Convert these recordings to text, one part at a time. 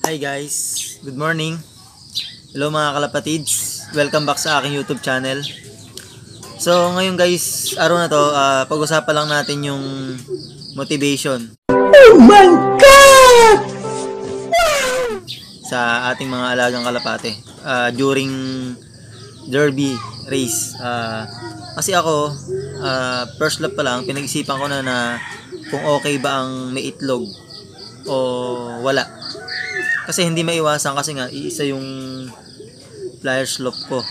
Hi guys, good morning. Hello mga kalapatids, welcome back sa aking YouTube channel. So ngayon guys, araw na to, pag-usapan lang natin yung motivation. Oh my God! Sa ating mga alagang kalapate during derby race. Kasi ako, first lap pa lang, pinag-isipan ko na kung okay ba ang may itlog o wala. Kasi hindi maiwasan kasi nga iisa yung flyer slope ko.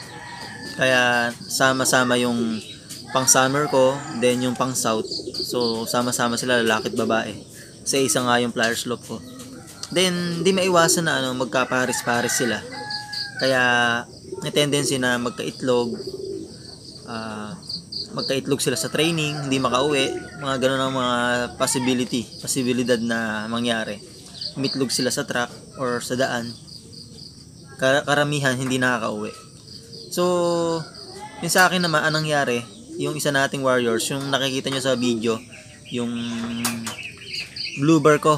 Kaya sama-sama yung pang summer ko, then yung pang south. So sama-sama sila, lalaki at babae. Kasi isa nga yung flyer slope ko. Then hindi maiwasan na magkapares-pares sila. Kaya may tendency na magkaitlog sila sa training, hindi makauwi, mga ganun ang mga posibilidad na mangyari. Umitlog sila sa track or sa daan. Karamihan hindi nakakauwi. So, yung sa akin naman, anong nangyari, yung isa nating warriors, yung nakikita nyo sa video, yung blue bar ko.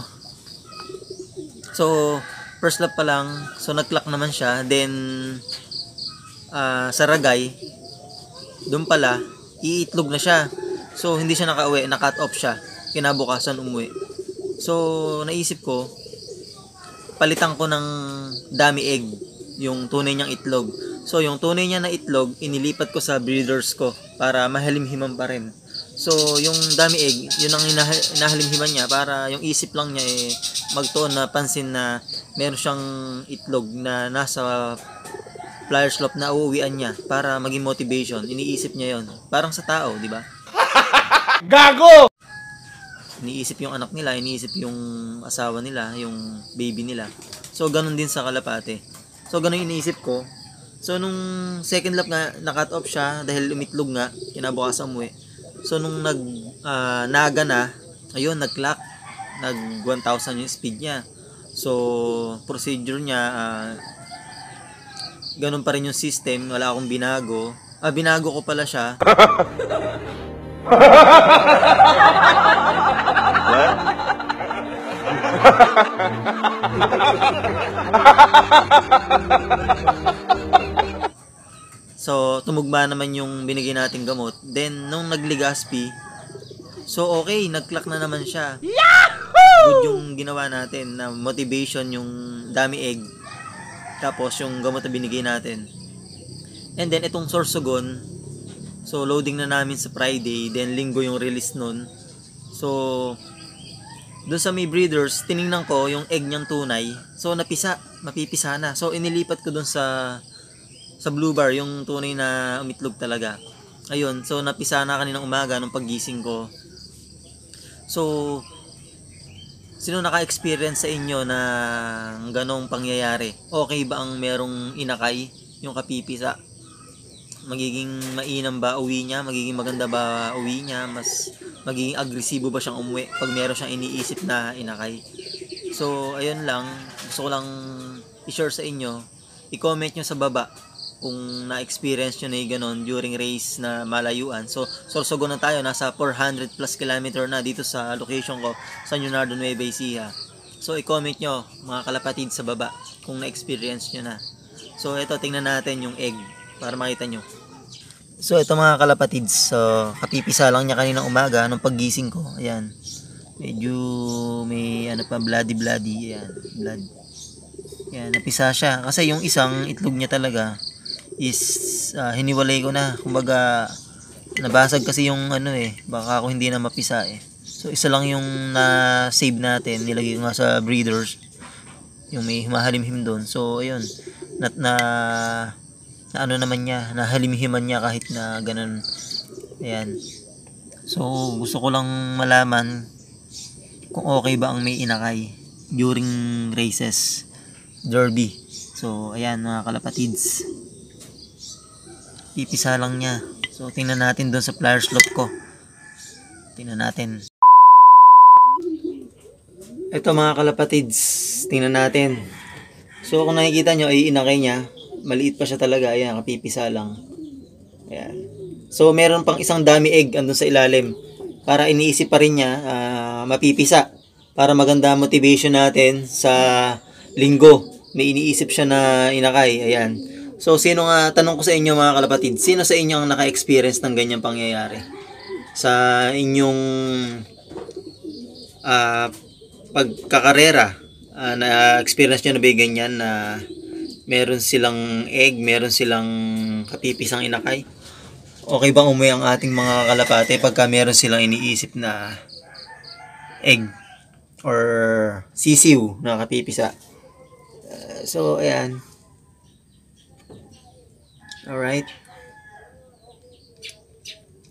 So, first lap pa lang, so nag-clock naman siya. Then, sa ragay, doon pala, iitlog na siya. So, hindi siya nakauwi, na-cut off siya. Kinabukasan umuwi. So, naisip ko, palitan ko ng dummy egg yung tunay niyang itlog. So yung tunay niya na itlog inilipat ko sa breeders ko para mahalimhiman pa rin. So yung dummy egg, yun ang inahalimhiman niya para yung isip lang niya magtuon na pansin na meron siyang itlog na nasa flyer slope na uuwian niya para maging motivation. Iniisip niya yon. Parang sa tao, di ba? Gago! Iniisip yung anak nila, iniisip yung asawa nila, yung baby nila. So, ganun din sa kalapate. So, ganun iniisip ko. So, nung second lap nga, na-cut off siya dahil umitlog nga, kinabukasan umuwi. So, nung naga na, ayun, nag-clock. Nag-1,000 yung speed niya. So, procedure niya, ganun pa rin yung system. Wala akong binago. Binago ko pala siya. So, tumugma naman yung binigay nating gamot. Then, nung nagligaspi, so okay, nag-clock na naman siya. Good yung ginawa natin na motivation yung dummy egg. Tapos, yung gamot na binigay natin. And then, itong Sorsogon, so, loading na namin sa Friday. Then, linggo yung release nun. So, doon sa may breeders, tiningnan ko yung egg niyang tunay. So, mapipisa na. So, inilipat ko doon sa blue bar, yung tunay na umitlog talaga. Ayun, so, napisa na kaninang umaga nung paggising ko. So, sino naka-experience sa inyo na ganong pangyayari? Okay ba ang merong inakay, yung kapipisa? Magiging mainam ba uwi niya? Magiging maganda ba uwi niya? Mas magiging agresibo ba siyang umuwi pag meron siyang iniisip na inakay? So, ayun lang. Gusto ko lang i-share sa inyo. I-comment nyo sa baba kung na-experience nyo na yung ganon during race na malayuan. So, Sorsogon na tayo. Nasa 400 plus kilometer na dito sa location ko, San Leonardo, Nueva Ecija. So, i-comment nyo mga kalapatid sa baba kung na-experience nyo na. So, ito, tingnan natin yung egg para makita nyo. So, ito mga kalapatids. So, kapipisa lang niya kaninang umaga nung paggising ko. Ayan. Medyo may bloody. Ayan, blood. Ayan, napisa siya. Kasi yung isang itlog niya talaga is hiniwalay ko na. Kumbaga, nabasag kasi yung baka ako hindi na mapisa So, isa lang yung na-save natin. Nilagay ko nga sa breeders. Yung may mahalimhim doon. So, ayun. Nahalimhiman niya kahit na ganun. Ayan. So, gusto ko lang malaman kung okay ba ang may inakay during races, derby. So, ayan mga kalapatids. Pipisa lang niya. So, tingnan natin doon sa flyer slope ko. Tingnan natin. Ito mga kalapatids. Tingnan natin. So, kung nakikita nyo ay inakay niya. Maliit pa siya talaga. Ayan, kapipisa lang. Ayan. So, meron pang isang dummy egg andun sa ilalim. Para iniisip pa rin niya, mapipisa. Para maganda motivation natin sa linggo. May iniisip siya na inakay. Ayan. So, sino nga, tanong ko sa inyo mga kalapatid, sino sa inyo ang naka-experience ng ganyang pangyayari? Sa inyong pagkakarera, na-experience nyo na ba yung ganyan na meron silang egg, meron silang katipisang inakay? Okay bang umuwi ang ating mga kalapate pagka meron silang iniisip na egg or sisiw na katipisa? So, ayan. Alright.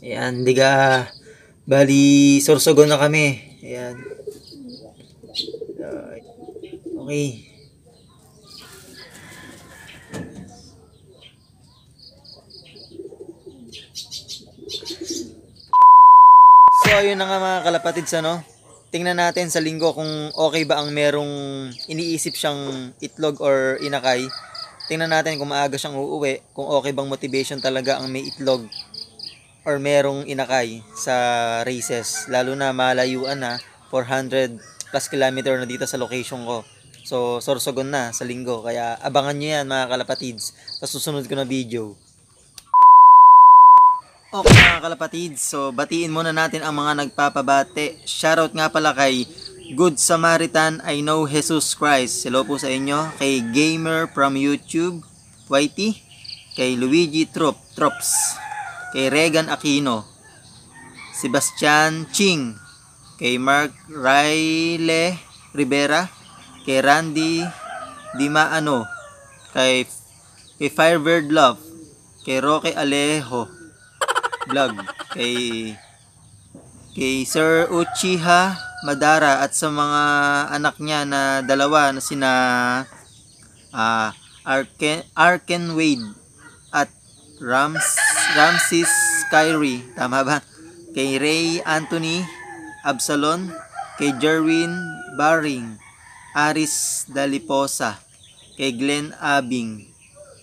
Ayan, diga. Bali, sorsogon na kami. Ayan. Alright. Okay. So, ayun na nga mga kalapatids, ano? Tingnan natin sa linggo kung okay ba ang merong iniisip siyang itlog or inakay. Tingnan natin kung maaga siyang uuwi, kung okay bang motivation talaga ang may itlog or merong inakay sa races. Lalo na malayuan na, 400 plus kilometer na dito sa location ko. So, sorsogon na sa linggo. Kaya abangan nyo yan mga kalapatids sa susunod ko na video. Okay mga kalapatids, so batiin muna natin ang mga nagpapabate. Shoutout nga pala kay Good Samaritan, I Know Jesus Christ. Hello po sa inyo. Kay Gamer from YouTube, YT. Kay Luigi Trops. Kay Regan Aquino. Sebastian Ching. Kay Mark Riley Rivera. Kay Randy Dimaano. Kay Firebird Love. Kay Roque Alejo Vlog. Kay Sir Uchiha Madara at sa mga anak niya na dalawa na sina Arken Wade at Ramses Kyrie, tama ba? Kay Ray Anthony Absalon, kay Jerwin Baring, Aris Daliposa, kay Glenn Abing,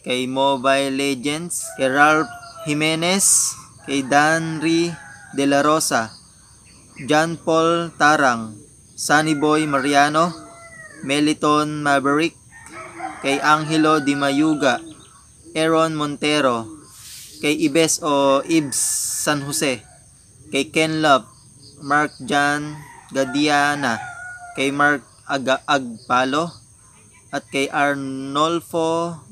kay Mobile Legends, kay Ralph Jimenez, kay Danry De La Rosa, John Paul Tarang, Sunny Boy Mariano, Meliton Maverick, kay Angelo Di Mayuga, Aaron Montero, kay Ibes o Ibs San Jose, kay Ken Love, Mark Jan Gadiana, kay Mark Agpalo, at kay Arnolfo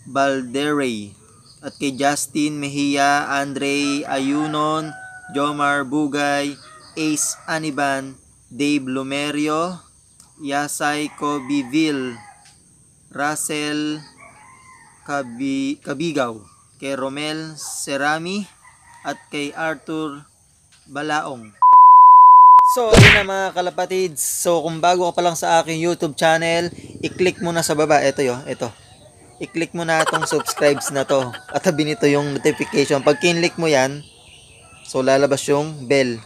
Balderey, at kay Justin Mejia, Andre Ayunon, Jomar Bugay, Ace Aniban, Dave Lumerio, Yasay Cobiville, Russell Kabigaw, kay Romel Serami, at kay Arthur Balaong. So, ayun na mga kalapatids. So, kung bago ka pa lang sa aking YouTube channel, i-click mo na sa baba. Ito ito. I-click mo na itong subscribes na to. At tabi nito yung notification. Pag kinlik mo yan, so lalabas yung bell.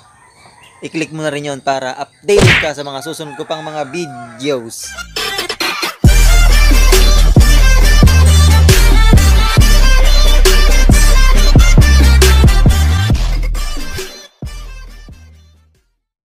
I-click mo na rin yon para update ka sa mga susunod ko pang mga videos.